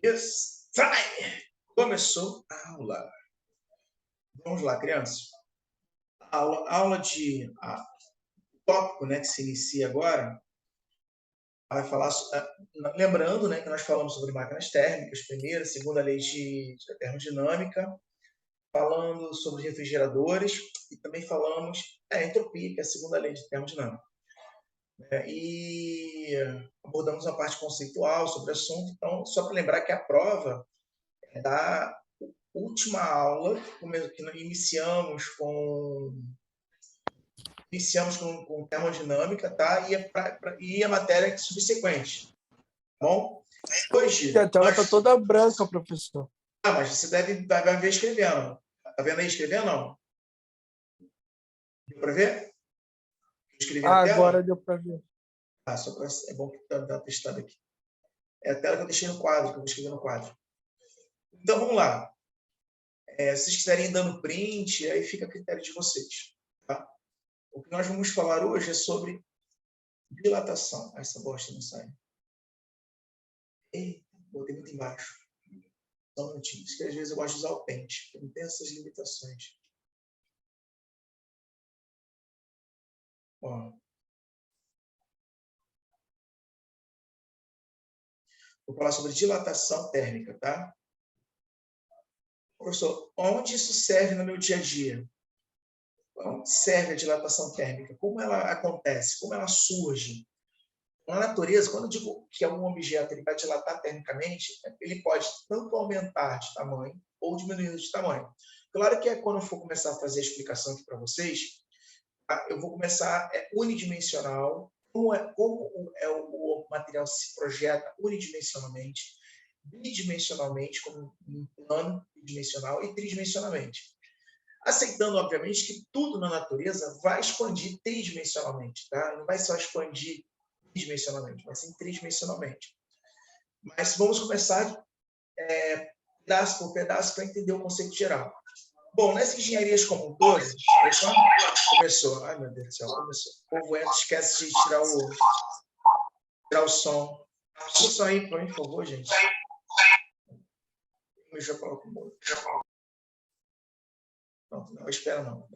Yes, time! Começou a aula. Vamos lá, crianças. A aula tópico, né, que se inicia agora, vai falar, lembrando, né, que nós falamos sobre máquinas térmicas, primeira, segunda lei de termodinâmica, falando sobre refrigeradores e também falamos entropia, que é a segunda lei de termodinâmica. E abordamos a parte conceitual sobre o assunto. Então, só para lembrar que a prova é da última aula, que iniciamos com termodinâmica, tá? E a matéria subsequente, tá bom? Hoje, A tela está toda branca, vai mas você vai ver escrevendo. Tá vendo aí escrevendo, não? Deu para ver? Escrevi a tela? Agora deu para ver. Só para... É bom que tá testando aqui. É a tela que eu deixei no quadro, que eu vou escrever no quadro. Então, vamos lá. Se vocês quiserem ir dando print, aí fica a critério de vocês, tá? O que nós vamos falar hoje é sobre dilatação. Essa bosta não sai. Eita, botei muito embaixo. Só um minutinho. Porque às vezes eu gosto de usar o pente. Eu não tenho essas limitações. Ó. Vou falar sobre dilatação térmica, tá? Professor, onde isso serve no meu dia a dia? Onde serve a dilatação térmica? Como ela acontece? Como ela surge? Na natureza, quando eu digo que algum objeto ele vai dilatar termicamente, ele pode tanto aumentar de tamanho ou diminuir de tamanho. Claro que quando eu for começar a fazer a explicação aqui para vocês, eu vou começar unidimensional, como o material se projeta unidimensionalmente, bidimensionalmente, como um plano bidimensional, e tridimensionalmente. Aceitando, obviamente, que tudo na natureza vai expandir tridimensionalmente, tá? Não vai só expandir bidimensionalmente, mas sim tridimensionalmente. Mas vamos começar pedaço por pedaço para entender o conceito geral. Bom, nessas engenharias como um todo, começou. Ai, meu Deus do céu, começou. O povo entra, esquece de tirar o som. Deixa eu sair para mim, por favor, gente. Eu já coloco o molho. Não, espera não.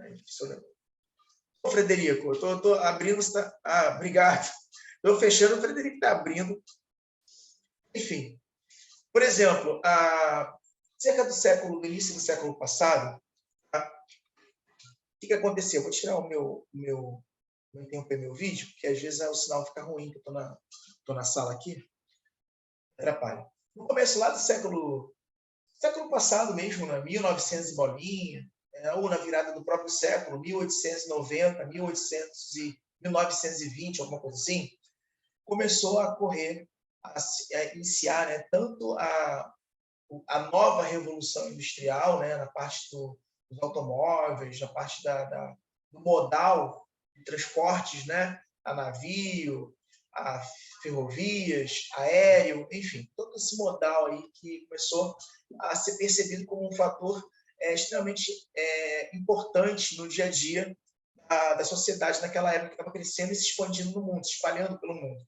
Ô, Frederico, eu tô abrindo... obrigado. Estou fechando, o Frederico está abrindo. Enfim. Por exemplo, cerca do início do século passado, o que aconteceu? Vou tirar vou interromper meu vídeo, porque às vezes o sinal fica ruim, que eu estou na sala aqui. Atrapalha. No começo lá do século passado mesmo, né? 1900 e bolinha, ou na virada do próprio século, 1890, 1920, alguma coisa assim, começou a iniciar, né, tanto a nova revolução industrial, né, na parte dos automóveis, na parte do modal de transportes, né, a navio, a ferrovias, aéreo, enfim, todo esse modal aí que começou a ser percebido como um fator extremamente importante no dia a dia da sociedade naquela época, que estava crescendo e se expandindo no mundo, se espalhando pelo mundo.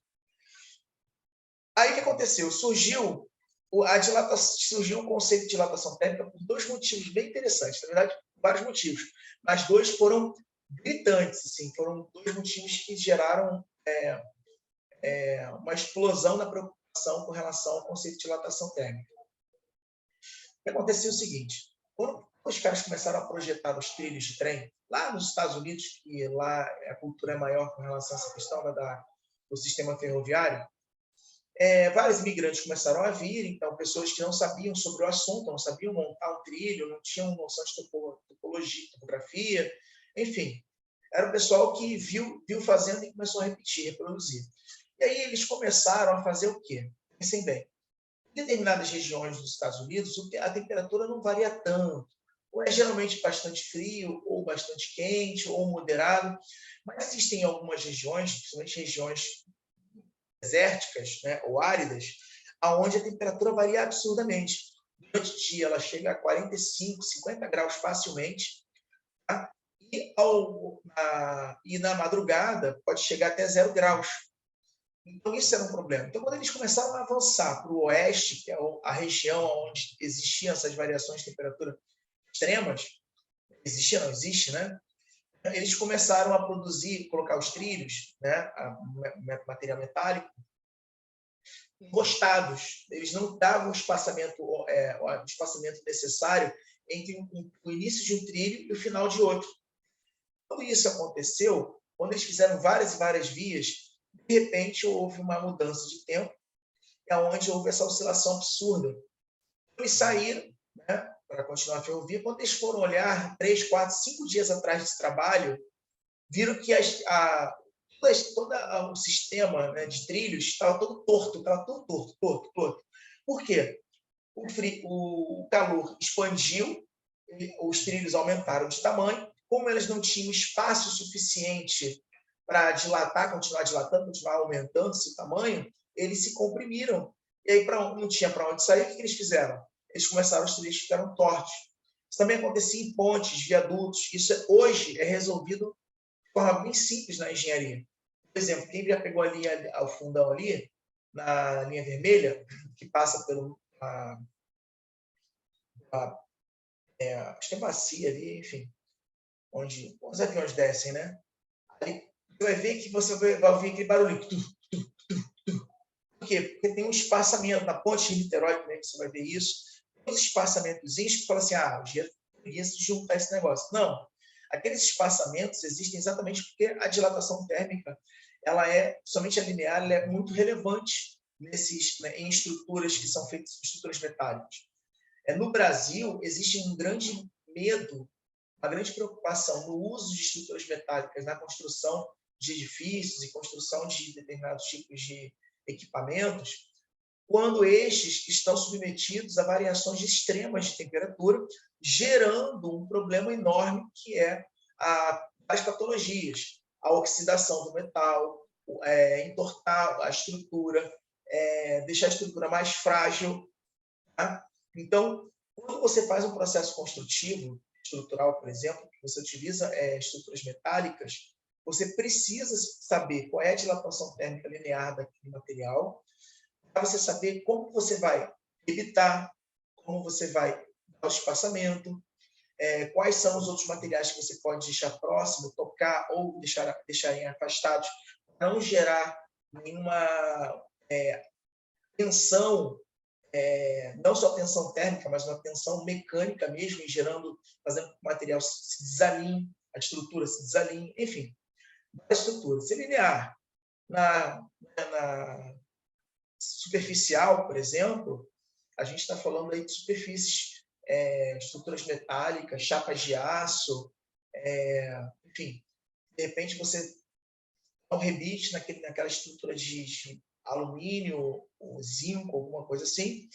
Aí o que aconteceu? Surgiu o conceito de dilatação térmica por dois motivos bem interessantes, na verdade, vários motivos, mas dois foram gritantes, assim, foram dois motivos que geraram uma explosão na preocupação com relação ao conceito de dilatação térmica. O que aconteceu é o seguinte, quando os caras começaram a projetar os trilhos de trem, lá nos Estados Unidos, que lá a cultura é maior com relação a essa questão do sistema ferroviário, vários imigrantes começaram a vir, então pessoas que não sabiam sobre o assunto, não sabiam montar um trilho, não tinham noção de topologia, topografia, enfim. Era o pessoal que viu fazendo e começou a repetir, reproduzir. E aí eles começaram a fazer o quê? Pensem bem. Em determinadas regiões dos Estados Unidos, a temperatura não varia tanto. Ou é geralmente bastante frio, ou bastante quente, ou moderado. Mas existem algumas regiões, principalmente regiões desérticas, né, ou áridas, aonde a temperatura varia absurdamente. Durante o dia ela chega a 45, 50 graus facilmente, tá? E na madrugada pode chegar até 0 graus. Então, isso era um problema. Então, quando eles começaram a avançar para o oeste, que é a região onde existiam essas variações de temperatura extremas, existia, não existe, né? Eles começaram a produzir, colocar os trilhos, né, material metálico, encostados. Eles não davam o espaçamento necessário entre o início de um trilho e o final de outro. Quando isso aconteceu, quando eles fizeram várias e várias vias, de repente houve uma mudança de tempo, onde houve essa oscilação absurda. Eles saíram, né, para continuar a ferrovia. Quando eles foram olhar 3, 4, 5 dias atrás desse trabalho, viram que todo o sistema, né, de trilhos estava todo torto, estava todo torto. Por quê? O calor expandiu, os trilhos aumentaram de tamanho, como eles não tinham espaço suficiente para dilatar, continuar dilatando, continuar aumentando esse tamanho, eles se comprimiram. E aí não tinha para onde sair, o que eles fizeram? Eles começaram, os trilhos ficaram tortos. Isso também acontecia em pontes, viadutos. Isso hoje é resolvido de forma bem simples na engenharia. Por exemplo, quem já pegou o fundão ali, na linha vermelha, que passa pelo acho que é bacia ali, enfim, onde os aviões descem, né? Ali, você vai ver que você vai ouvir aquele barulho. Por quê? Porque tem um espaçamento na ponte de Niterói, também você vai ver isso, uns espaçamentos que falam assim, o jeito poderia se juntar esse negócio. Não. Aqueles espaçamentos existem exatamente porque a dilatação térmica, ela é, somente a linear, ela é muito relevante em estruturas que são feitas em estruturas metálicas. No Brasil, existe um grande medo, uma grande preocupação no uso de estruturas metálicas na construção de edifícios e construção de determinados tipos de equipamentos, quando estes estão submetidos a variações extremas de temperatura, gerando um problema enorme, que é as patologias, a oxidação do metal, entortar a estrutura, deixar a estrutura mais frágil. Tá? Então, quando você faz um processo construtivo, estrutural, por exemplo, que você utiliza estruturas metálicas, você precisa saber qual é a dilatação térmica linear daquele material, para você saber como você vai evitar, como você vai dar o espaçamento, quais são os outros materiais que você pode deixar próximo, tocar ou deixarem afastados, para não gerar nenhuma tensão, não só tensão térmica, mas uma tensão mecânica mesmo, fazendo com que o material se desalinhe, a estrutura se desalinhe, enfim, várias estruturas. Se linear na superficial, por exemplo, a gente está falando aí de superfícies, estruturas metálicas, chapas de aço, enfim, de repente você dá um rebite naquela estrutura de alumínio, ou zinco, alguma coisa assim,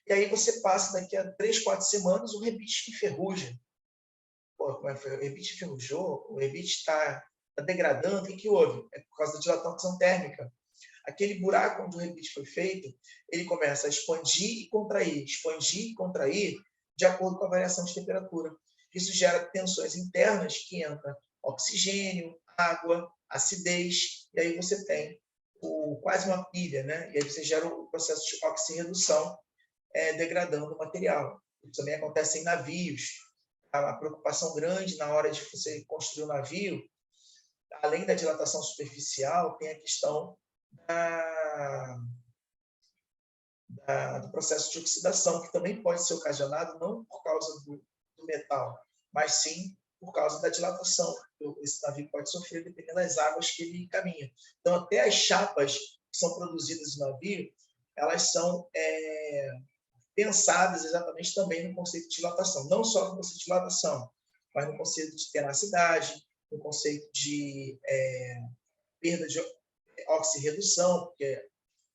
e aí você passa daqui a 3, 4 semanas o rebite enferruja. O rebite enferrujou, o rebite está degradando, o que houve? É por causa da dilatação térmica. Aquele buraco onde o rebite foi feito, ele começa a expandir e contrair, de acordo com a variação de temperatura. Isso gera tensões internas que entram oxigênio, água, acidez, e aí você tem quase uma pilha, né? E aí você gera o processo de oxirredução, degradando o material. Isso também acontece em navios. A preocupação grande na hora de você construir um navio, além da dilatação superficial, tem a questão do processo de oxidação, que também pode ser ocasionado não por causa do metal, mas sim por causa da dilatação que esse navio pode sofrer dependendo das águas que ele caminha. Então, até as chapas que são produzidas no navio, elas são pensadas exatamente também no conceito de dilatação. Não só no conceito de dilatação, mas no conceito de tenacidade, no conceito de perda de oxirredução, porque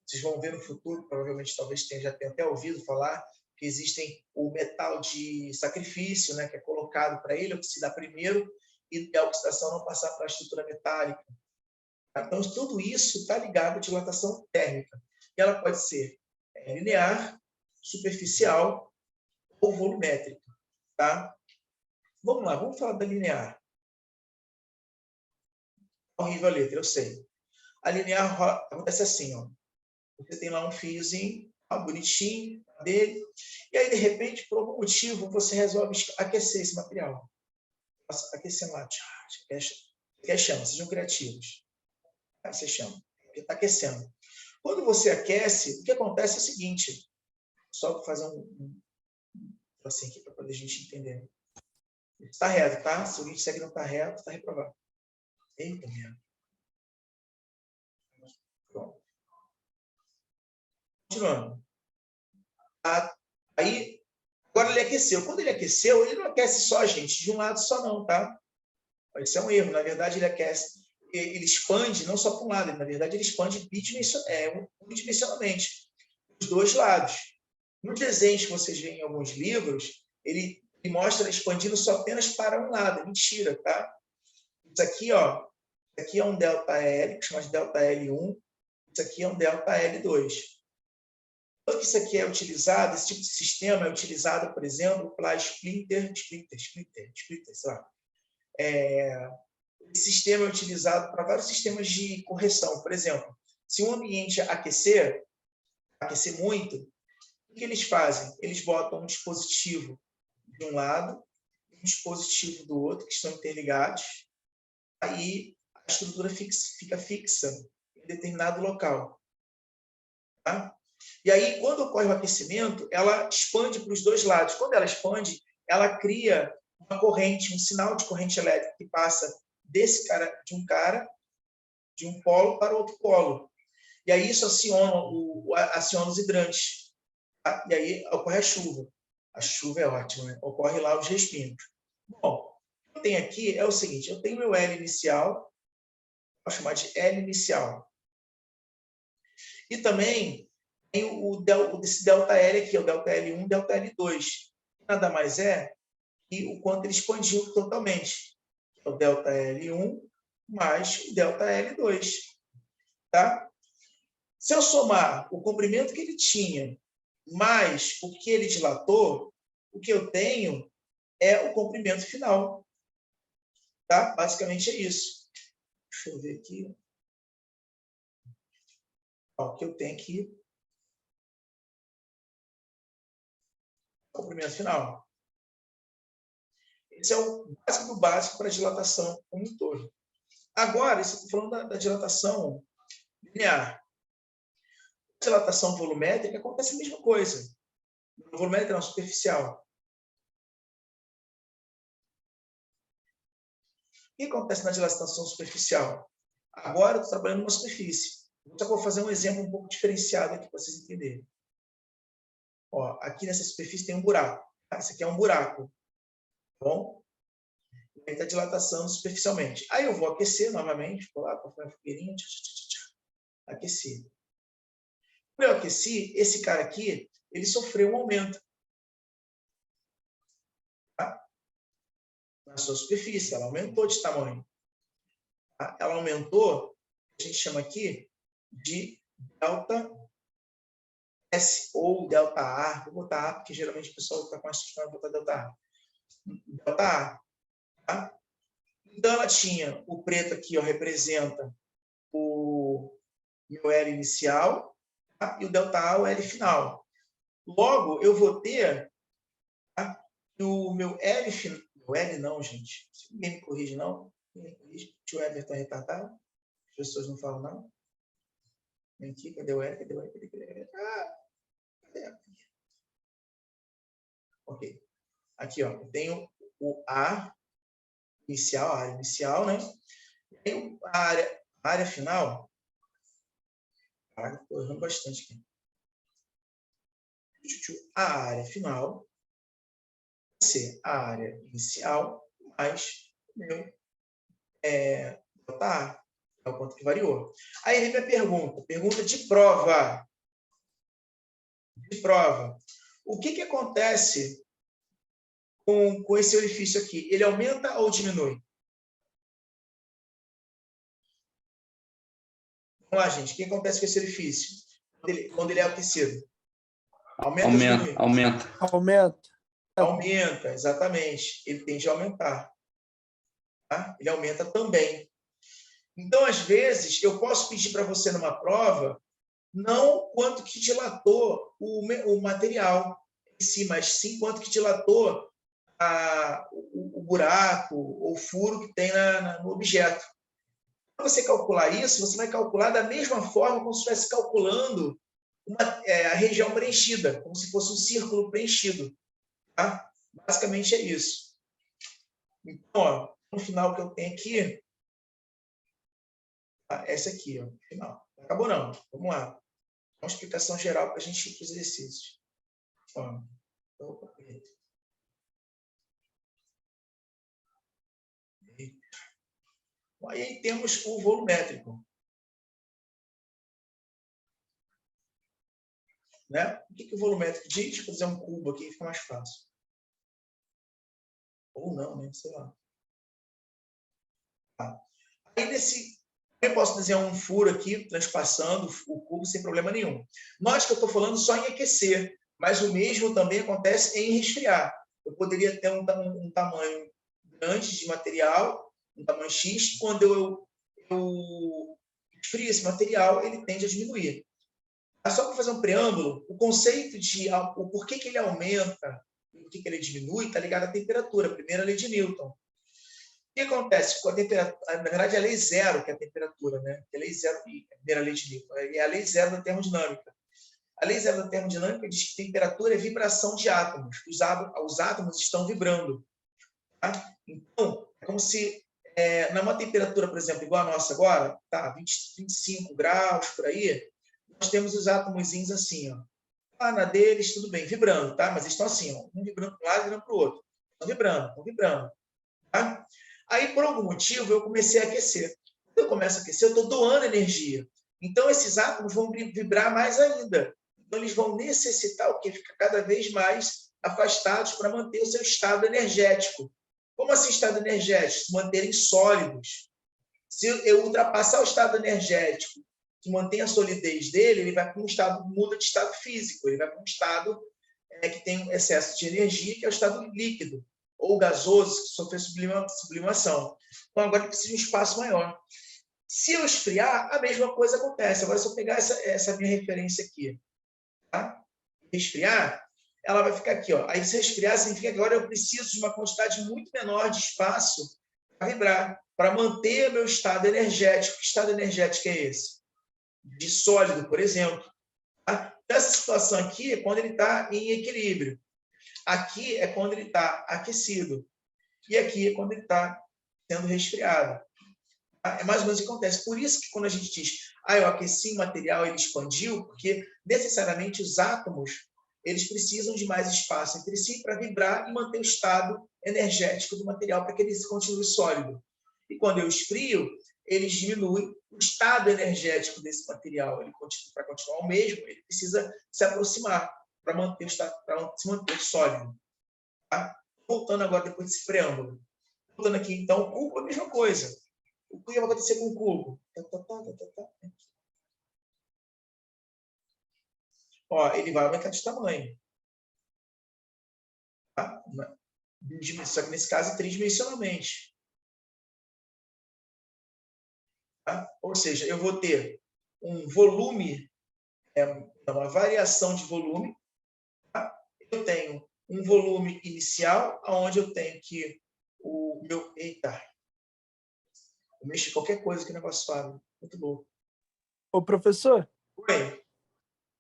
vocês vão ver no futuro, provavelmente talvez já tenha até ouvido falar, que existem o metal de sacrifício, né, que é colocado para ele oxidar primeiro e a oxidação não passar para a estrutura metálica. Então, tudo isso está ligado à dilatação térmica. E ela pode ser linear, superficial ou volumétrica. Tá? Vamos lá, vamos falar da linear. Horrível a letra, eu sei. A linear acontece assim, ó. Você tem lá um fiozinho, bonitinho, dele, e aí, de repente, por algum motivo, você resolve aquecer esse material. Aquecendo lá, quer chama, sejam criativos. Aí você chama, porque está aquecendo. Quando você aquece, o que acontece é o seguinte, só para fazer assim aqui para poder a gente entender. Está reto, tá? Se o vídeo segue não está reto, está reprovado. Eita, minha. Pronto. Continuando. Aí, agora ele aqueceu. Quando ele aqueceu, ele não aquece só, gente, de um lado só não, tá? Isso é um erro. Na verdade, ele aquece, ele expande não só para um lado, na verdade, ele expande bidimensionalmente, os dois lados. Nos desenhos que vocês veem em alguns livros, ele mostra expandindo só apenas para um lado. Mentira, tá? Isso aqui, ó, isso aqui é um ΔL, que chama de ΔL1, isso aqui é um ΔL2. Quando isso aqui é utilizado, esse tipo de sistema é utilizado, por exemplo, para splitter, sei lá. Esse sistema é utilizado para vários sistemas de correção. Por exemplo, se um ambiente aquecer muito, o que eles fazem? Eles botam um dispositivo de um lado e um dispositivo do outro, que estão interligados, aí a estrutura fica fixa em determinado local. Tá? E aí, quando ocorre o aquecimento, ela expande para os dois lados. Quando ela expande, ela cria uma corrente, um sinal de corrente elétrica que passa de um polo para outro polo. E aí isso aciona os hidrantes. Tá? E aí ocorre a chuva. A chuva é ótima, né? Ocorre lá os respingos. Bom, o que eu tenho aqui é o seguinte, eu tenho meu L inicial, vou chamar de L inicial. E também tem esse ΔL aqui, o ΔL1 e ΔL2. Nada mais é que o quanto ele expandiu totalmente. É o ΔL1 mais o ΔL2. Tá? Se eu somar o comprimento que ele tinha mais o que ele dilatou, o que eu tenho é o comprimento final. Tá? Basicamente é isso. Deixa eu ver aqui. O que eu tenho aqui. Comprimento final. Esse é o básico do básico para a dilatação como um todo. Agora, estou falando da dilatação linear. A dilatação volumétrica acontece a mesma coisa. Volumétrica não, superficial. O que acontece na dilatação superficial? Agora eu estou trabalhando numa superfície. Só vou fazer um exemplo um pouco diferenciado aqui para vocês entenderem. Ó, aqui nessa superfície tem um buraco. Esse aqui é um buraco. Tá bom? Ele está dilatando superficialmente. Aí eu vou aquecer novamente. Vou lá, vou fazer uma fogueirinha. Aquecer. Quando eu aqueci, esse cara aqui, ele sofreu um aumento. Tá? Na sua superfície, ela aumentou de tamanho. Tá? Ela aumentou, a gente chama aqui de delta S ou delta A. Vou botar A, porque geralmente o pessoal está com essa história de botar delta A. Delta A. Tá? Então, ela tinha o preto aqui, ó, representa o meu L inicial, tá? E o delta A, o L final. Logo, eu vou ter, tá? O meu L final. O L não, gente. Ninguém me corrige, não. Ninguém me corrige. O tio Everton é retardado. As pessoas não falam, não. Vem aqui, cadê o L? Cadê o L? Cadê o L? Cadê? Ok. Aqui, ó, eu tenho o A inicial, a área inicial, né? E a área final. Estou errando bastante aqui. A área final vai ser a área inicial mais meu delta A. É o quanto que variou. Aí vem minha pergunta. Pergunta de prova. O que acontece com esse orifício aqui? Ele aumenta ou diminui? Vamos lá, gente. O que acontece com esse orifício? Quando ele é aquecido? Aumenta ou diminui? Aumenta, exatamente. Ele tende a aumentar. Tá? Ele aumenta também. Então, às vezes, eu posso pedir para você numa prova não quanto que dilatou o material em si, mas sim quanto que dilatou o buraco ou furo que tem no objeto. Para você calcular isso, você vai calcular da mesma forma como se estivesse calculando a região preenchida, como se fosse um círculo preenchido. Tá? Basicamente é isso. Então, ó, no final que eu tenho aqui, tá? Essa aqui, ó, final. Não acabou não. Vamos lá. Uma explicação geral para a gente ir para os exercícios. Ó, opa, aí temos o volumétrico. Né? O que o volumétrico diz? Vou fazer um cubo aqui, fica mais fácil. Ou não, né? Sei lá. Tá. Aí, eu posso desenhar um furo aqui, transpassando o cubo sem problema nenhum. Nós que eu estou falando só em aquecer, mas o mesmo também acontece em resfriar. Eu poderia ter um tamanho grande de material, um tamanho X, quando eu esfrio esse material, ele tende a diminuir. Só para fazer um preâmbulo, o conceito de o porquê que ele aumenta e por que ele diminui está ligado à temperatura, a primeira lei de Newton. O que acontece com a temperatura? Na verdade, é a lei zero, que é a temperatura, né? É a lei zero, a primeira lei de Newton, é a lei zero da termodinâmica. A lei zero da termodinâmica diz que temperatura é vibração de átomos. Os átomos estão vibrando. Tá? Então, é como se, numa temperatura, por exemplo, igual a nossa agora, tá, 25 graus, por aí, nós temos os átomozinhos assim, ó. Lá na deles, tudo bem, vibrando, tá? Mas eles estão assim, ó, um vibrando para um lado e vibrando para o outro. Estão vibrando, estão vibrando. Tá? Aí, por algum motivo, eu comecei a aquecer. Quando eu começo a aquecer, eu estou doando energia. Então, esses átomos vão vibrar mais ainda. Então, eles vão necessitar o quê? Ficar cada vez mais afastados para manter o seu estado energético. Como assim estado energético? Se manterem sólidos. Se eu ultrapassar o estado energético, que mantém a solidez dele, ele vai para um estado, muda de estado físico, ele vai para um estado que tem um excesso de energia, que é o estado líquido, ou gasoso, que sofreu sublimação. Então, agora ele precisa de um espaço maior. Se eu esfriar, a mesma coisa acontece. Agora, se eu pegar essa minha referência aqui, tá? Esfriar, ela vai ficar aqui. Ó. Aí, se resfriar, significa que agora eu preciso de uma quantidade muito menor de espaço para vibrar, para manter o meu estado energético. Que estado energético é esse? De sólido, por exemplo. Tá? Essa situação aqui é quando ele está em equilíbrio. Aqui é quando ele está aquecido. E aqui é quando ele está sendo resfriado. Tá? É mais ou menos o que acontece. Por isso que quando a gente diz, eu aqueci o material, ele expandiu, porque necessariamente os átomos eles precisam de mais espaço entre si para vibrar e manter o estado energético do material para que ele continue sólido. E quando eu esfrio, eles diminuem o estado energético desse material. Ele para continuar o mesmo, ele precisa se aproximar para manter o estado, para se manter sólido. Tá? Voltando agora depois desse preâmbulo. Voltando aqui, então, o cubo é a mesma coisa. O que vai acontecer com o cubo? Ó, ele vai aumentar de tamanho. Tá? Só que nesse caso, tridimensionalmente. Tá? Ou seja, eu vou ter um volume, uma variação de volume. Tá? Eu tenho um volume inicial, onde eu tenho que o meu... Eita! Eu mexo em qualquer coisa que o negócio fala. Muito louco. Ô, professor, Oi.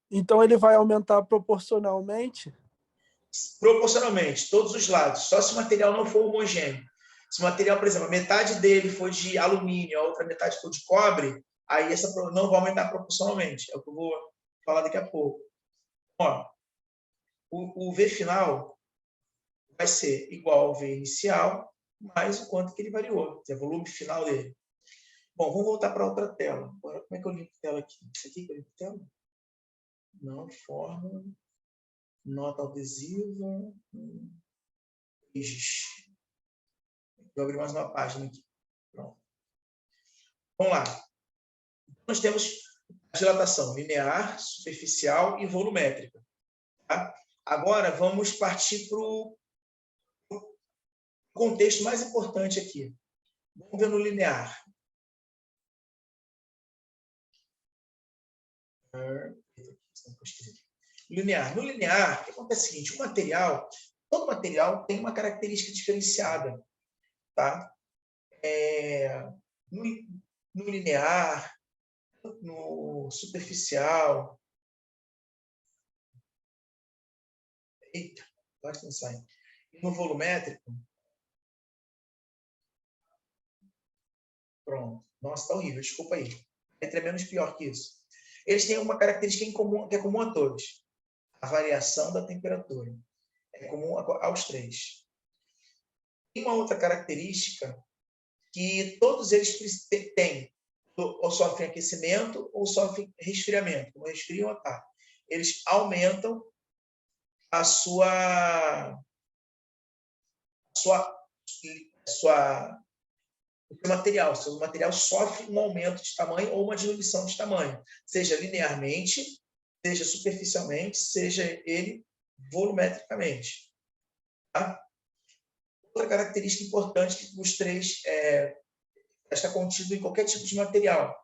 então ele vai aumentar proporcionalmente? Proporcionalmente, todos os lados. Só se o material não for homogêneo. Se o material, por exemplo, a metade dele for de alumínio, a outra metade for de cobre, aí essa não vai aumentar proporcionalmente. É o que eu vou falar daqui a pouco. Ó, o V final vai ser igual ao V inicial, mais o quanto que ele variou, que é o volume final dele. Bom, vamos voltar para outra tela. Agora, como é que eu limpo a tela aqui? Isso aqui que eu limpo a tela? Não, fórmula, nota adesiva, pages. Vou abrir mais uma página aqui. Pronto. Vamos lá. Nós temos a dilatação linear, superficial e volumétrica. Tá? Agora, vamos partir para o contexto mais importante aqui. Vamos ver no linear. Linear. No linear, o que acontece é o seguinte, todo material tem uma característica diferenciada. Tá? No, no linear, no superficial. Eita, pode pensar. No volumétrico. Pronto. Nossa, tá horrível, desculpa aí. É menos pior que isso. Eles têm uma característica em comum, que é comum a todos. A variação da temperatura. É comum aos três. Tem uma outra característica que todos eles têm. Ou sofrem aquecimento ou sofrem resfriamento. Como resfriam ou tá. Eles aumentam a sua o seu material. O seu material sofre um aumento de tamanho ou uma diminuição de tamanho, seja linearmente, seja superficialmente, seja ele volumetricamente. Tá? Outra característica importante que os três está contido em qualquer tipo de material,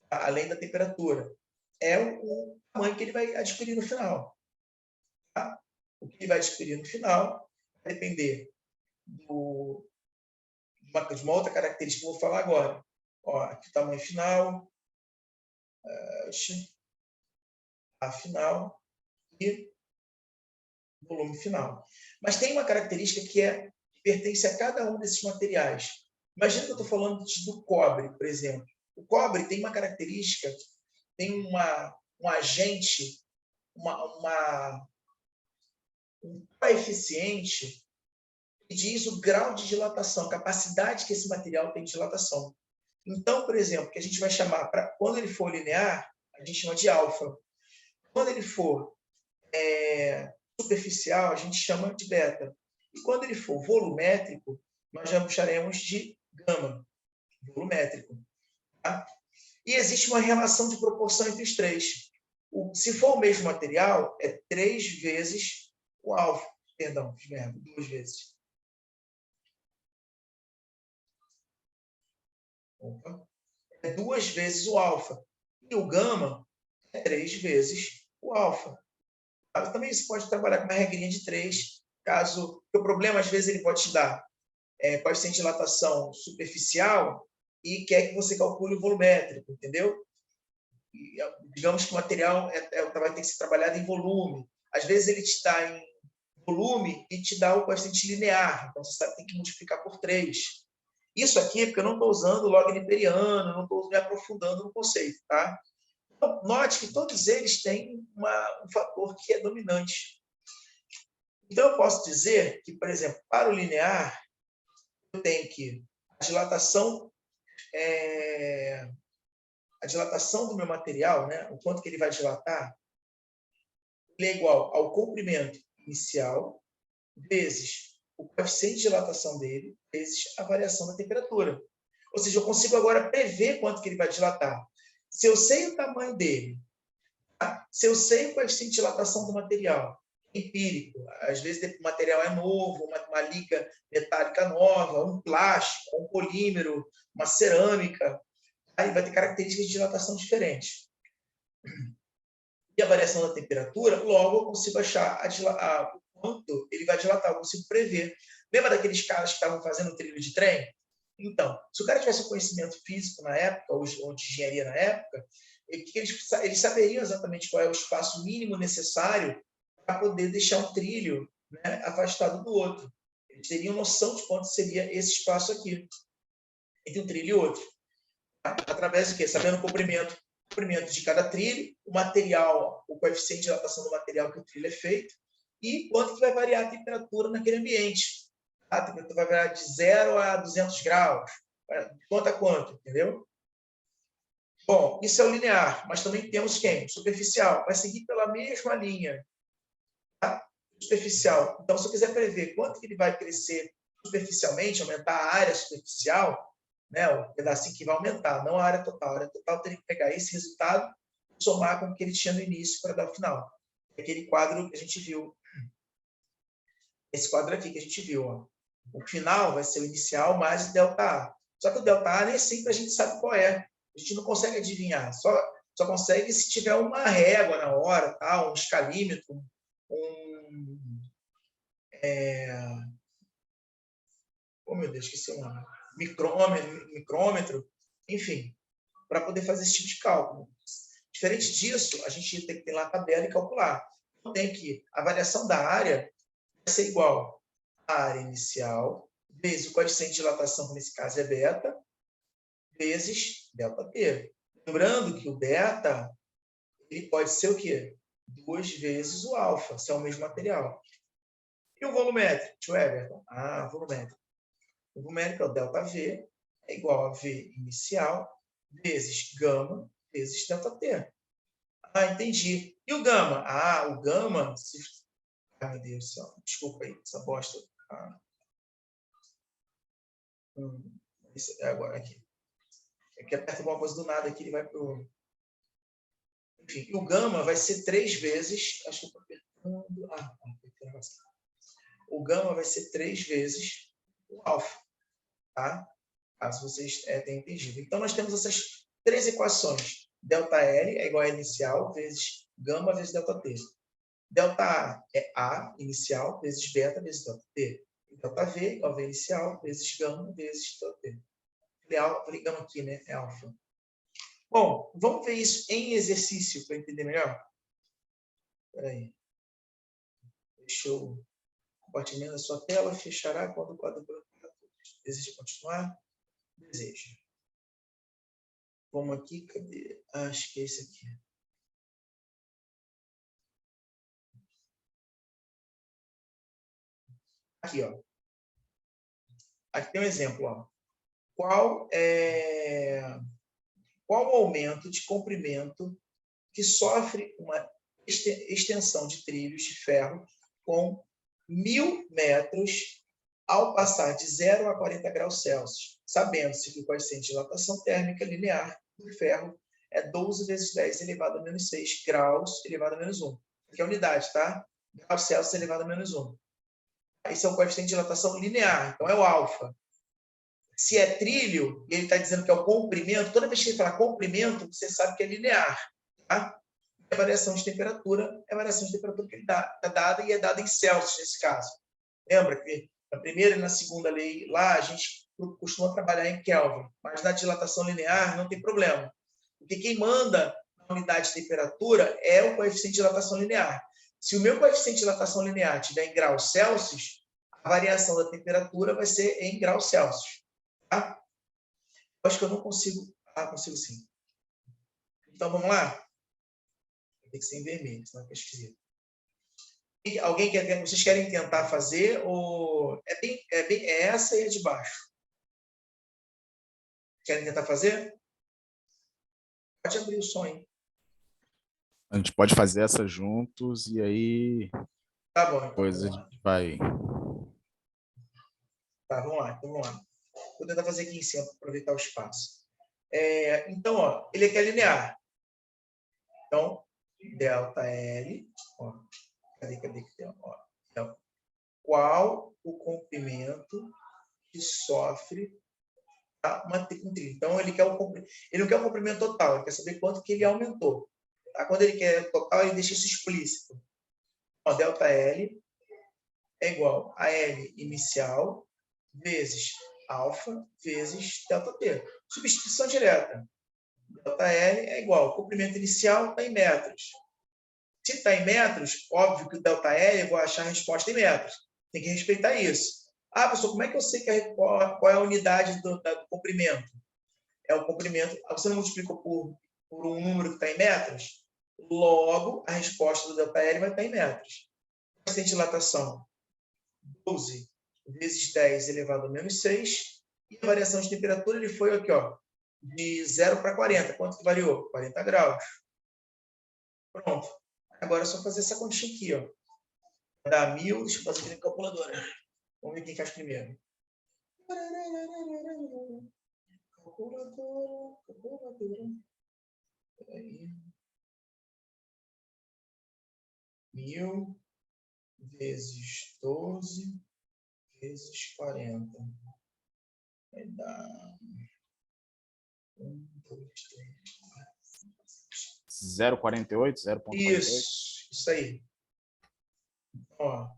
tá? Além da temperatura, é o tamanho que ele vai adquirir no final. Tá? O que ele vai adquirir no final vai depender de uma outra característica que eu vou falar agora. Ó, aqui o tamanho final, a final e volume final. Mas tem uma característica que pertence a cada um desses materiais. Imagina que eu estou falando do cobre, por exemplo. O cobre tem uma característica, tem um agente, um coeficiente que diz o grau de dilatação, a capacidade que esse material tem de dilatação. Então, por exemplo, que a gente vai chamar, quando ele for linear, a gente chama de alfa. Quando ele for superficial, a gente chama de beta. E quando ele for volumétrico, nós já chamaremos de gama, volumétrico. Tá? E existe uma relação de proporção entre os três. Se for o mesmo material, é 3 vezes o alfa. Perdão, 2 vezes. Opa. É 2 vezes o alfa. E o gama é 3 vezes o alfa. Também você pode trabalhar com uma regrinha de 3, caso... O problema, às vezes, ele pode te dar coeficiente de dilatação superficial e quer que você calcule o volumétrico, entendeu? E, digamos que o material vai ter que ser trabalhado em volume. Às vezes, ele te dá em volume e te dá o coeficiente linear. Então, você sabe que tem que multiplicar por 3. Isso aqui é porque eu não estou usando log neperiano, não estou me aprofundando no conceito, tá? Então, note que todos eles têm um fator que é dominante. Então, eu posso dizer que, por exemplo, para o linear, eu tenho que a dilatação do meu material, né, o quanto que ele vai dilatar, ele é igual ao comprimento inicial vezes o coeficiente de dilatação dele, vezes a variação da temperatura. Ou seja, eu consigo agora prever quanto que ele vai dilatar. Se eu sei o tamanho dele, tá? Se eu sei o coeficiente de dilatação do material, empírico, às vezes o material é novo, uma liga metálica nova, um plástico, um polímero, uma cerâmica, aí vai ter características de dilatação diferentes. E a variação da temperatura, logo eu consigo achar o quanto ele vai dilatar, eu consigo prever. Lembra daqueles caras que estavam fazendo trilho de trem? Então, se o cara tivesse um conhecimento físico na época, ou de engenharia na época, eles saberiam exatamente qual é o espaço mínimo necessário para poder deixar um trilho, né, afastado do outro. Eles teriam noção de quanto seria esse espaço aqui, entre um trilho e outro. Através de quê? Sabendo o comprimento de cada trilho, o material, o coeficiente de dilatação do material que o trilho é feito, e quanto que vai variar a temperatura naquele ambiente. A temperatura vai variar de 0 a 200 graus. De quanto a quanto, entendeu? Bom, isso é o linear, mas também temos quem? Superficial. Vai seguir pela mesma linha. Tá? Superficial. Então, se eu quiser prever quanto que ele vai crescer superficialmente, aumentar a área superficial, né, o pedacinho que vai aumentar, não a área total. A área total teria que pegar esse resultado e somar com o que ele tinha no início para dar o final. Aquele quadro que a gente viu. Esse quadro aqui que a gente viu. Ó. O final vai ser o inicial mais o ΔA. Só que o ΔA nem sempre a gente sabe qual é. A gente não consegue adivinhar. Só Só consegue se tiver uma régua na hora, tá? Um escalímetro, oh, meu Deus, esqueci o nome. Micrômetro, enfim, para poder fazer esse tipo de cálculo. Diferente disso, a gente tem que ter lá a tabela e calcular. Então, tem que a variação da área vai ser igual à área inicial, vezes o coeficiente de dilatação, que nesse caso é beta, vezes ΔT. Lembrando que o beta ele pode ser o quê? 2 vezes o alfa, se é o mesmo material. E o volumétrico, tio Everton? Volumétrico. O volumétrico é o ΔV, é igual a V inicial, vezes gama, vezes ΔT. Entendi. E o gama? O gama... meu Deus do céu. Desculpa aí, essa bosta. Agora aqui. É que aperta alguma coisa do nada aqui, ele vai pro... Enfim, e o gama vai ser 3 vezes... Acho que eu estou apertando. O gama vai ser 3 vezes o alfa. Tá? Caso vocês tenham entendido. Então, nós temos essas 3 equações. ΔL é igual a inicial vezes gama vezes ΔT. ΔA é A inicial vezes beta vezes ΔT. ΔV é igual a V inicial vezes gama vezes ΔT. Falei gama aqui, né? É alfa. Bom, vamos ver isso em exercício para entender melhor? Espera aí. Deixa eu compartilhar a sua tela. Fechará quando o quadro branco. Deseja continuar? Deseja. Vamos aqui, cadê? Acho que é esse aqui. Aqui, ó. Aqui tem um exemplo, ó. Qual o aumento de comprimento que sofre uma extensão de trilhos de ferro com 1.000 metros ao passar de 0 a 40 graus Celsius, sabendo-se que o coeficiente de dilatação térmica linear do ferro é 12 vezes 10 elevado a menos 6 graus elevado a menos 1. Aqui é a unidade, tá? Graus Celsius elevado a menos 1. Esse é o coeficiente de dilatação linear, então é o alfa. Se é trilho, e ele está dizendo que é o comprimento, toda vez que ele fala comprimento, você sabe que é linear. Tá? A variação de temperatura é a variação de temperatura que está dada e é dada em Celsius, nesse caso. Lembra que na primeira e na segunda lei, lá a gente costuma trabalhar em Kelvin, mas na dilatação linear não tem problema. Porque quem manda na unidade de temperatura é o coeficiente de dilatação linear. Se o meu coeficiente de dilatação linear estiver em graus Celsius, a variação da temperatura vai ser em graus Celsius. Tá? Eu acho que eu não consigo... consigo sim. Então, vamos lá? Tem que ser em vermelho, senão é esquisito. Alguém quer... Vocês querem tentar fazer? Ou... É essa e a de baixo. Querem tentar fazer? Pode abrir o som, hein? A gente pode fazer essa juntos e aí... Tá bom, então. Depois a gente vai... Tá, vamos lá. Então, vamos lá. Vou tentar fazer aqui em cima para aproveitar o espaço. Então, ó, ele aqui é linear. Então, ΔL, ó, cadê que tem? Ó, então, qual o comprimento que sofre uma trilha? Então, ele não quer o comprimento total, ele quer saber quanto que ele aumentou. Tá? Quando ele quer total, ele deixa isso explícito. Ó, ΔL é igual a L inicial vezes alfa vezes ΔT. Substituição direta. ΔL é igual ao comprimento inicial está em metros. Se está em metros, óbvio que o ΔL eu vou achar a resposta em metros. Tem que respeitar isso. Professor, como é que eu sei qual é a unidade do comprimento? É o comprimento. Você não multiplicou por um número que está em metros? Logo, a resposta do ΔL vai estar em metros. Coeficiente de dilatação, 12 vezes 10 elevado a menos 6. E a variação de temperatura ele foi aqui, ó, de 0 para 40. Quanto que variou? 40 graus. Pronto. Agora é só fazer essa continha aqui, ó. Dá 1.000. Deixa eu fazer aqui na calculadora. Vamos ver quem faz primeiro. Calculadora. Peraí. 1.000 vezes 12 vezes 40. Vai dar 1, 2, 3, 4, 5, 6. 0,48, 0,48. Isso aí. Ó,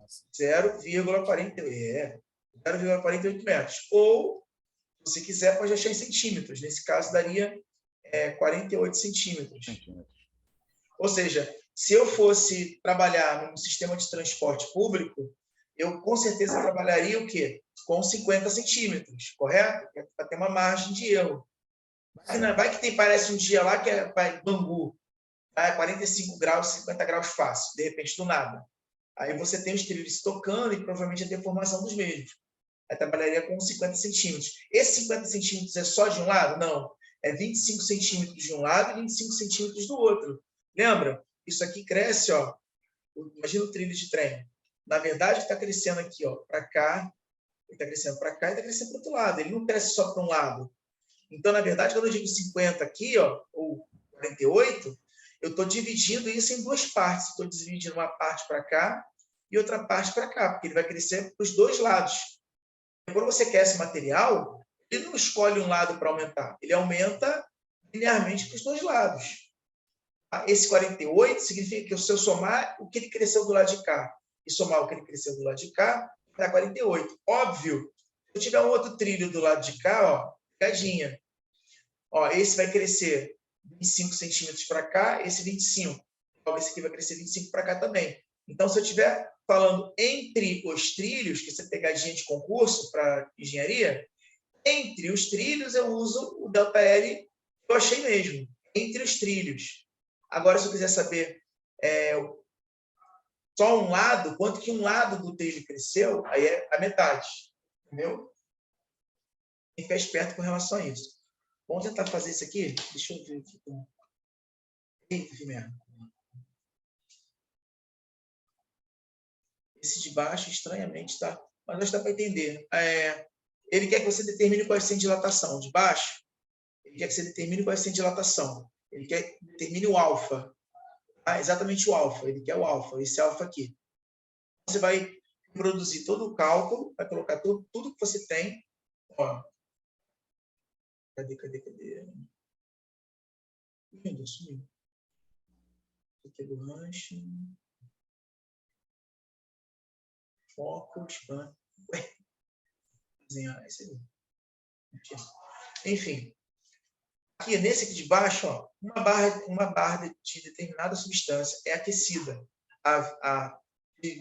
0,48. 0,48 metros. Ou, se você quiser, pode achar em centímetros. Nesse caso, daria 48 centímetros. Ou seja, se eu fosse trabalhar num sistema de transporte público, eu com certeza trabalharia o quê? Com 50 centímetros, correto? Para ter uma margem de erro. Vai que parece um dia lá que é Bangu, 45 graus, 50 graus fácil, de repente, do nada. Aí você tem os trilhos tocando e provavelmente a deformação dos mesmos. Aí trabalharia com 50 centímetros. Esse 50 centímetros é só de um lado? Não. É 25 centímetros de um lado e 25 centímetros do outro. Lembra? Isso aqui cresce, ó. Imagina o trilho de trem. Na verdade, está crescendo aqui, ó, para cá. Ele está crescendo para cá e está crescendo para o outro lado. Ele não cresce só para um lado. Então, na verdade, quando eu digo 50 aqui, ó, ou 48, eu estou dividindo isso em duas partes. Estou dividindo uma parte para cá e outra parte para cá, porque ele vai crescer para os dois lados. Quando você quer esse material, ele não escolhe um lado para aumentar. Ele aumenta linearmente para os dois lados. Esse 48 significa que se eu somar o que ele cresceu do lado de cá e somar o que ele cresceu do lado de cá, dá 48. Óbvio, se eu tiver um outro trilho do lado de cá, ó, pegadinha. Ó, esse vai crescer 25 centímetros para cá, esse 25. Então, esse aqui vai crescer 25 para cá também. Então, se eu estiver falando entre os trilhos, que essa é pegadinha de concurso para engenharia, entre os trilhos eu uso o ΔL que eu achei mesmo, entre os trilhos. Agora, se eu quiser saber só um lado, quanto que um lado do trilho cresceu, aí é a metade. Entendeu? Tem que ficar esperto com relação a isso. Vamos tentar fazer isso aqui? Deixa eu ver aqui. Eita, que merda. Esse de baixo, estranhamente, tá? Mas acho que dá para entender. Ele quer que você determine o coeficiente de dilatação. De baixo, ele quer que você determine o coeficiente de dilatação. Ele quer que determine o alfa. Exatamente o alfa. Ele quer o alfa. Esse alfa aqui. Você vai produzir todo o cálculo, vai colocar tudo que você tem. Ó. Cadê? Sumiu. Aqui é do rancho. Foco, span. Desenhar esse aí. Enfim. Aqui, nesse aqui de baixo, ó, uma barra de determinada substância é aquecida de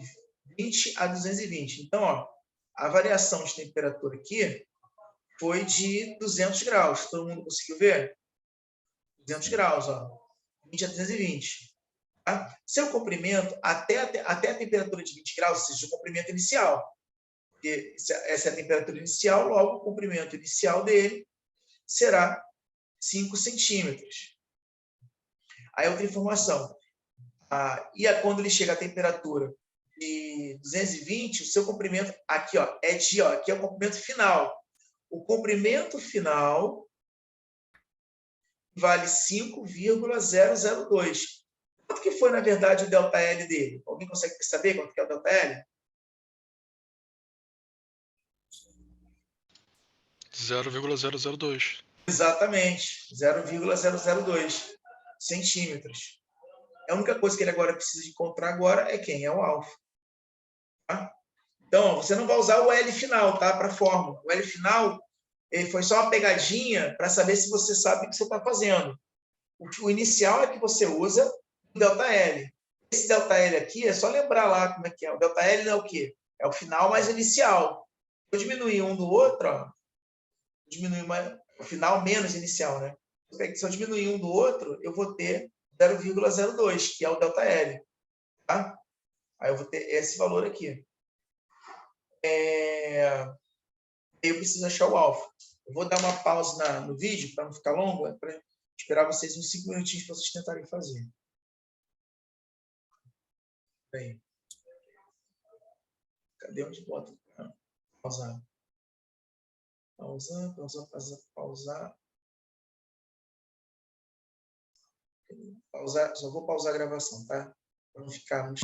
20 a 220. Então, ó, a variação de temperatura aqui foi de 200 graus. Todo mundo conseguiu ver? 200 graus, ó. 20 a 220. Tá? Seu comprimento, até a temperatura de 20 graus, ou seja, o comprimento inicial. Porque essa é a temperatura inicial, logo o comprimento inicial dele será 5 centímetros. Aí outra informação. Quando ele chega à temperatura de 220, o seu comprimento, aqui, ó, aqui é o comprimento final. O comprimento final vale 5,002. Quanto que foi, na verdade, o ΔL dele? Alguém consegue saber quanto que é o ΔL? 0,002. Exatamente, 0,002 centímetros. A única coisa que ele agora precisa de encontrar agora é quem? É o alfa. Tá? Então, você não vai usar o L final, tá? Para a fórmula. O L final ele foi só uma pegadinha para saber se você sabe o que você está fazendo. O inicial é que você usa o ΔL. Esse ΔL aqui é só lembrar lá como é que é. O ΔL é o quê? É o final mais inicial. Se eu diminuir um do outro, ó, o final menos inicial, né? Se eu diminuir um do outro, eu vou ter 0,02, que é o ΔL. Tá? Aí eu vou ter esse valor aqui. Eu preciso achar o alfa. Eu vou dar uma pausa no vídeo, para não ficar longo, para esperar vocês uns 5 minutinhos para vocês tentarem fazer. Aí. Cadê onde bota? Pausar. Pausar. Só vou pausar a gravação, tá? Para não ficar muito...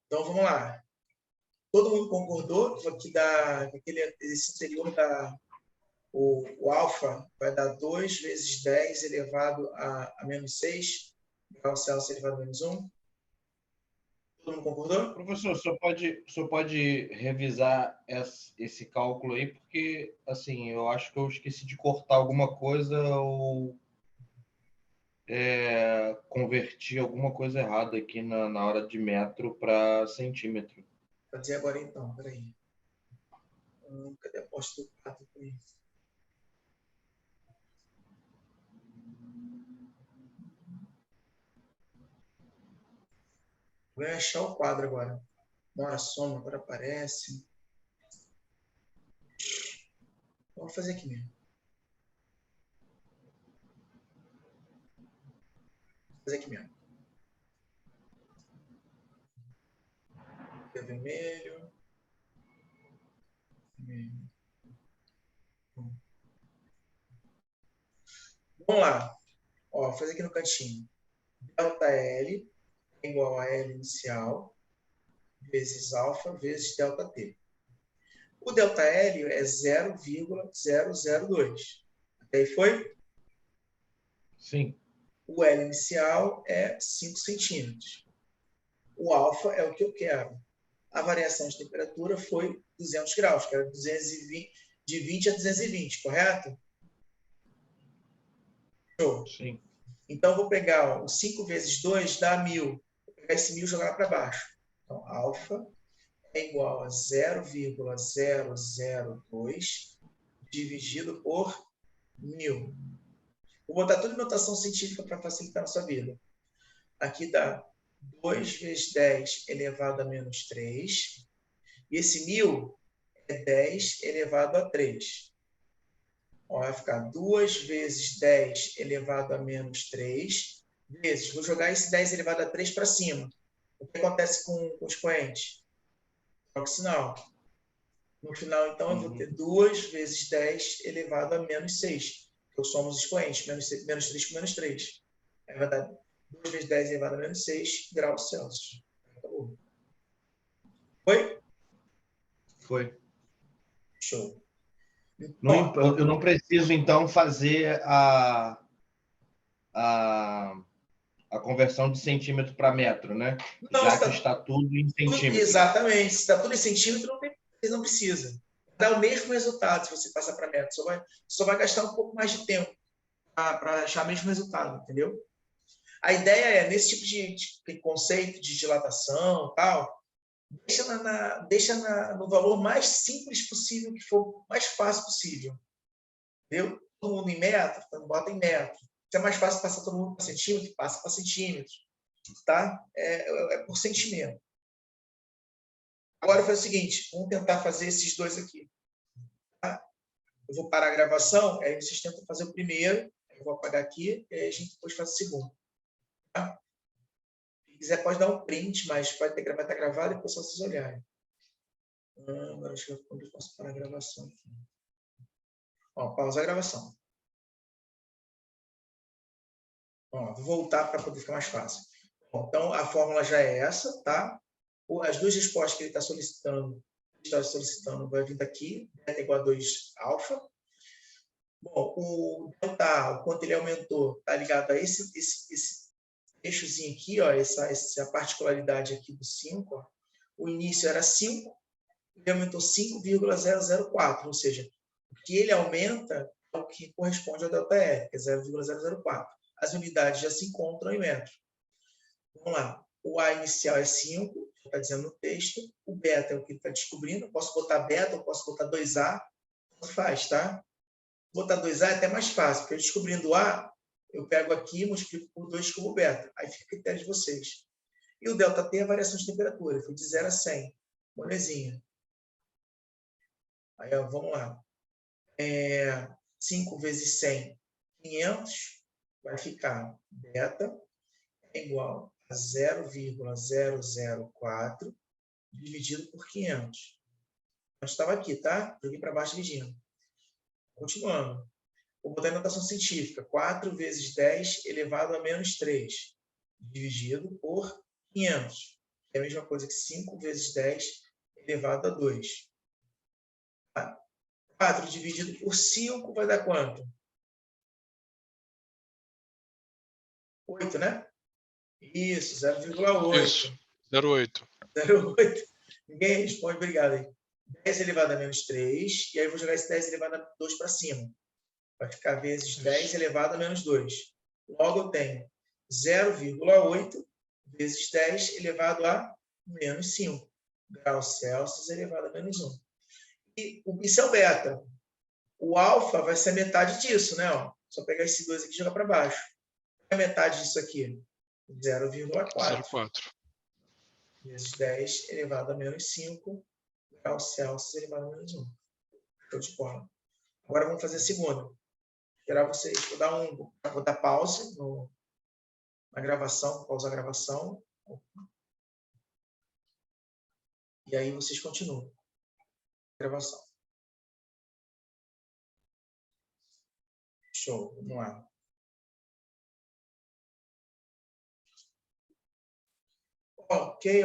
Então, vamos lá. Todo mundo concordou que esse interior dá O alfa vai dar 2 vezes 10 elevado a menos 6, graus Celsius elevado a menos 1. Todo mundo concordou? Professor, só pode revisar esse cálculo aí, porque, assim, eu acho que eu esqueci de cortar alguma coisa ou converti alguma coisa errada aqui na hora de metro para centímetro. Vou dizer agora então, peraí. Cadê a posta do 4 aqui? Vou achar o quadro agora. Bora, soma, agora aparece. Vamos fazer aqui mesmo. Vou fazer aqui mesmo. Vermelho. Vermelho. Vamos lá. Ó, vou fazer aqui no cantinho. Delta L é igual a L inicial vezes alfa vezes delta T. O delta L é 0,002. Até aí foi? Sim. O L inicial é 5 centímetros. O alfa é o que eu quero. A variação de temperatura foi 200 graus, que era 220, de 20 a 220, correto? Show. Sim. Então, vou pegar o 5 vezes 2 dá 1.000. Vou pegar esse 1.000 e jogar para baixo. Então, alfa é igual a 0,002 dividido por 1.000. Vou botar tudo em notação científica para facilitar a sua vida. Aqui dá 2 vezes 10 elevado a menos 3. E esse 1.000 é 10 elevado a 3. Ó, vai ficar 2 vezes 10 elevado a menos 3 vezes. Vou jogar esse 10 elevado a 3 para cima. O que acontece com os expoentes? Troca o sinal. No final, então, eu vou ter 2 vezes 10 elevado a menos 6. Que somos expoentes. Menos 3 com menos 3. É verdade. 2 vezes 10 elevado a menos 6 graus Celsius. Acabou. Foi? Foi. Show. Eu não preciso, então, fazer a conversão de centímetro para metro, né? Não, já que está tudo em centímetro. Exatamente. Se está tudo em centímetro, não precisa. Dá o mesmo resultado se você passar para metro. Só vai gastar um pouco mais de tempo para achar o mesmo resultado, entendeu? A ideia é, nesse tipo de conceito de dilatação tal, deixa no valor mais simples possível, que for mais fácil possível. Entendeu? Todo mundo em metro, então bota em metro. Se é mais fácil passar todo mundo para centímetro, passa para centímetro. Tá? É por sentimento. Agora faz o seguinte, vamos tentar fazer esses dois aqui. Tá? Eu vou parar a gravação, aí vocês tentam fazer o primeiro, eu vou apagar aqui, e aí a gente depois faz o segundo. Tá? Se quiser pode dar um print, mas vai estar gravado e depois só vocês olharem. Agora deixa eu ver quando eu posso parar a gravação aqui. Ó, pausa a gravação. Ó, vou voltar para poder ficar mais fácil. Bom, então, a fórmula já é essa, tá? As duas respostas que ele está solicitando, vai vir daqui, beta igual a 2 alfa. Bom, o delta, o quanto ele aumentou, está ligado a esse eixozinho aqui, ó, essa particularidade aqui do 5. Ó. O início era 5, ele aumentou 5,004, ou seja, o que ele aumenta é o que corresponde ao delta R, que é 0,004. As unidades já se encontram em metro. Vamos lá. O A inicial é 5, está dizendo no texto. O beta é o que ele está descobrindo. Eu posso botar beta, eu posso botar 2A. Não faz, tá? Botar 2A é até mais fácil, porque eu descobrindo A, eu pego aqui e multiplico por 2 como beta. Aí fica a critério de vocês. E o delta T é a variação de temperatura. Foi de 0 a 100. Molezinha. Aí, ó, vamos lá. 5 vezes 100, 500. Vai ficar beta é igual a 0,004 dividido por 500. Eu estava aqui, tá? Joguei para baixo dividindo. Continuando. Vou botar em notação científica. 4 vezes 10 elevado a menos 3 dividido por 500. É a mesma coisa que 5 vezes 10 elevado a 2. Tá? 4 dividido por 5 vai dar quanto? 8, né? Isso, 0,8. Isso, 0,8. 0,8. Ninguém responde, obrigado aí. 10 elevado a menos 3, e aí eu vou jogar esse 10 elevado a 2 para cima. Vai ficar vezes 10 elevado a menos 2. Logo, eu tenho 0,8 vezes 10 elevado a menos 5 graus Celsius elevado a menos 1. E isso é o beta. O alfa vai ser a metade disso, né? Ó, só pegar esse 2 aqui e jogar para baixo. Qual é a metade disso aqui? 0,4. 0,4. Vezes 10 elevado a menos 5 graus Celsius elevado a menos 1. Show de bola. Agora vamos fazer a segunda. Vou esperar vocês. Vou dar pause na gravação, pausar a gravação. E aí vocês continuam a gravação. Show, vamos lá. Ok.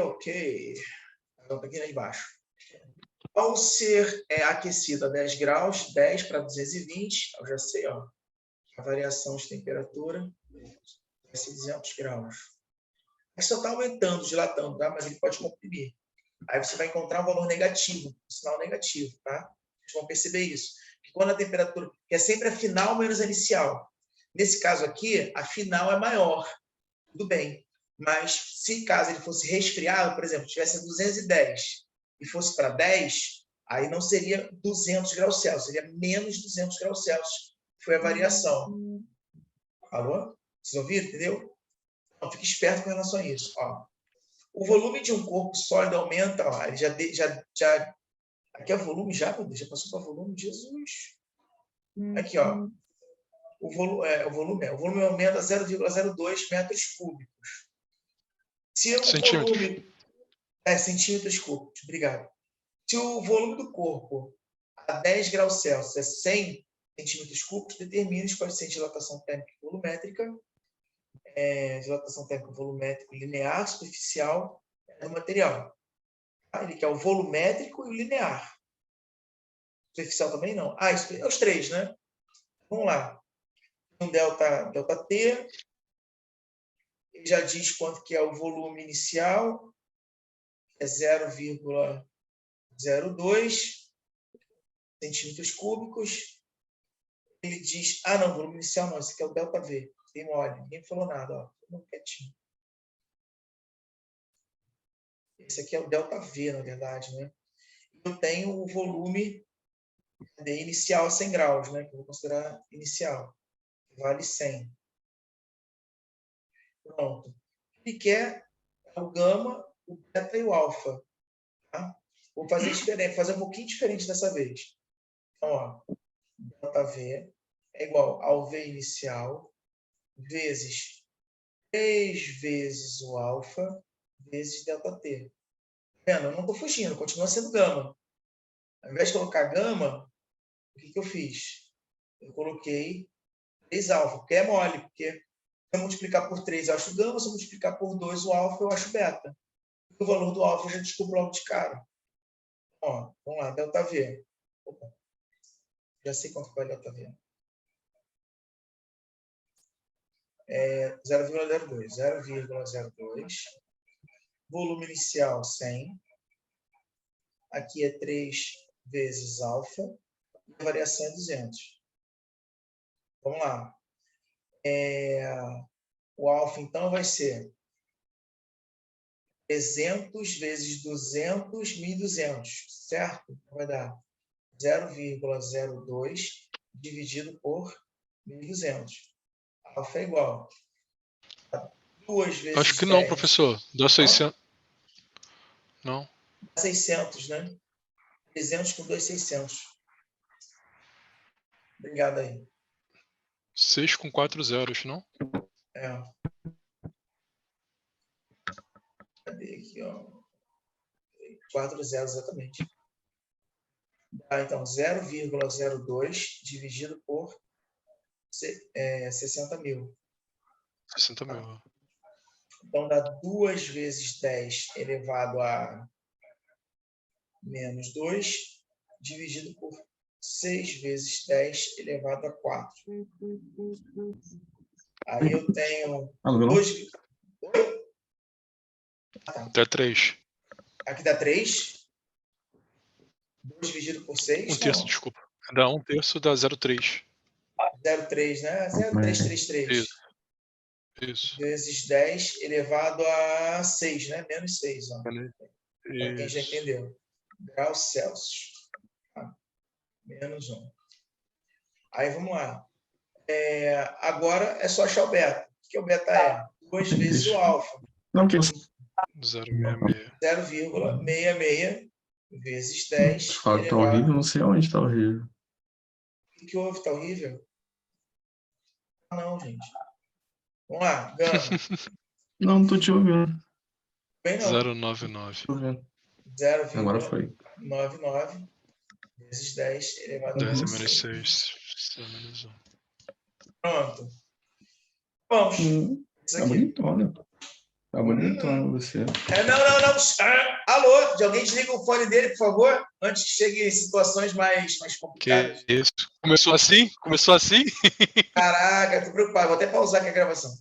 Agora um pouquinho lá embaixo. Ao ser aquecido a 10 graus, 10 para 220, eu já sei, ó, a variação de temperatura vai ser 200 graus. Aí só está aumentando, dilatando, tá? Mas ele pode comprimir. Aí você vai encontrar um valor negativo, um sinal negativo, tá? Vocês vão perceber isso. Que quando a temperatura, que é sempre a final menos a inicial. Nesse caso aqui, a final é maior. Tudo bem. Mas se caso ele fosse resfriado, por exemplo, tivesse 210 e fosse para 10, aí não seria 200 graus Celsius, seria menos 200 graus Celsius. Foi a variação. Alô? Vocês ouviram? Entendeu? Então, fique esperto com relação a isso. Ó. O volume de um corpo sólido aumenta. Ó, ele já aqui é o volume já, meu Deus, já passou para o volume, Jesus. Aqui, ó. O volume aumenta 0,02 metros cúbicos. Se o volume... centímetros cúbicos, obrigado. Se o volume do corpo a 10 graus Celsius é 100 centímetros cúbicos, determine qual é a dilatação térmica e volumétrica. Dilatação térmica volumétrica linear, superficial do material. Ele quer o volumétrico e o linear. Superficial também não. Isso é os três, né? Vamos lá. Um delta T. Ele já diz quanto que é o volume inicial. É 0,02 centímetros cúbicos. Ele diz... não, volume inicial não. Esse aqui é o delta V. Tem mole. Ninguém falou nada. Ó. Todo quietinho. Esse aqui é o delta V, na verdade, né? Eu tenho o volume inicial a 100 graus, né? Que eu vou considerar inicial. Vale 100. Pronto. Ele quer o gama, o beta e o alfa. Tá? Vou fazer diferente, fazer um pouquinho diferente dessa vez. Então, ó, delta V é igual ao V inicial vezes 3 vezes o alfa vezes delta T. Tá vendo? Eu não estou fugindo, continua sendo gama. Ao invés de colocar gama, o que eu fiz? Eu coloquei 3 alfa, porque é mole, porque se eu multiplicar por 3 eu acho gama, se eu multiplicar por 2 o alfa eu acho beta. O valor do alfa eu já descubro logo de cara. Ó, vamos lá, delta V. Opa. Já sei quanto vai delta V. 0,02. Volume inicial 100. Aqui é 3 vezes alfa. E a variação é 200. Vamos lá. O alfa, então, vai ser 300 vezes 200, 1.200, certo? Vai dar 0,02 dividido por 1.200. Alfa é igual a 2 vezes Acho que não, 10. professor. Dá 600. Não. 600, né? 300 com 2,600. Obrigado aí. 6 com 4 zeros, não? Cadê aqui, ó? 4 zeros, exatamente. Dá, então, 0,02 dividido por 60 mil. 60 mil. Então, dá 2 vezes 10 elevado a menos 2 dividido por 6 vezes 10 elevado a 4. Aí eu tenho Ah, não viu, não? 2. Dá 3. Aqui dá 3. 2 dividido por 6, 1/3, não. desculpa. Dá 1/3, dá 0,3. 0,3, né? 0,333. Isso. Vezes 10 elevado a 6, né? Menos 6, ó. Para quem já Isso. entendeu. Graus Celsius. Tá? Menos 1. Aí vamos lá. Agora é só achar o beta. O que o beta é? 2 vezes o alfa. Não, que 0,66. 0,66 vezes 10 fala que tá elevado. horrível, não sei onde tá horrível. O que houve? Tá horrível? Ah, não, gente. Vamos lá. Gama. Não tô te ouvindo. Bem não. 0,99. Tô ouvindo. Agora 0,99 foi. vezes 10 elevado a 10 menos menos 6. 6. Menos 1. Pronto. Vamos. Isso Tá aqui. bonitona. Tá bonitona você. Não. Alô? De alguém desliga o fone dele, por favor, antes que chegue em situações mais complicadas. Que isso? Começou assim? Começou assim? Caraca, tô preocupado. Vou até pausar aqui a gravação.